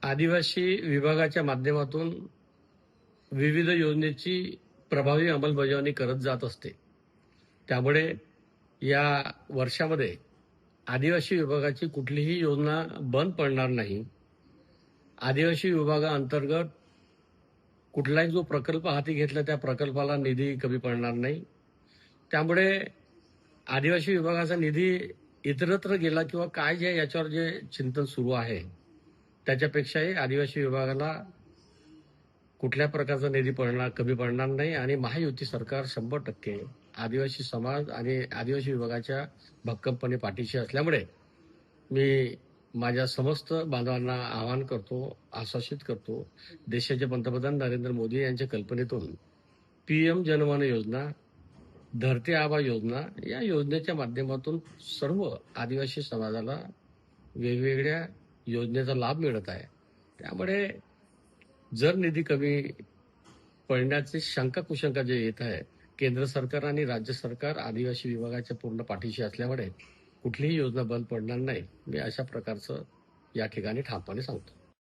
आदिवासी विभागाच्या माध्यमातून विविध योजनेची प्रभावी अंमलबजावणी करत जात असते. त्यामुळे या वर्षामध्ये आदिवासी विभागाची कुठलीही योजना बंद पडणार नाही. आदिवासी विभागाअंतर्गत कुठलाही जो प्रकल्प हाती घेतला त्या प्रकल्पाला निधी कमी पडणार नाही. त्यामुळे आदिवासी विभागाचा निधी इतरत्र गेला किंवा काय जे याच्यावर जे चिंतन सुरू आहे त्याच्यापेक्षाही आदिवासी विभागाला कुठल्या प्रकारचा निधी कमी पडणार नाही आणि महायुती सरकार 100% आदिवासी समाज आणि आदिवासी विभागाच्या भक्कमपणे पाठीशी असल्यामुळे मी माझ्या समस्त बांधवांना आवाहन करतो, आश्वासित करतो. देशाचे पंतप्रधान नरेंद्र मोदी यांच्या कल्पनेतून पीएम जनधन योजना, धरती आबा योजना या योजनेच्या माध्यमातून सर्व आदिवासी समाजाला वेगवेगळ्या योजनेचा लाभ मिळत आहे. त्यामुळे जर निधी कमी पडण्याची शंका कुशंका जे येत आहे, केंद्र सरकार आणि राज्य सरकार आदिवासी विभागाच्या पूर्ण पाठीशी असल्यामुळे कुठलीही योजना बंद पडणार नाही. मी अशा प्रकारचं या ठिकाणी ठामपणे सांगतो.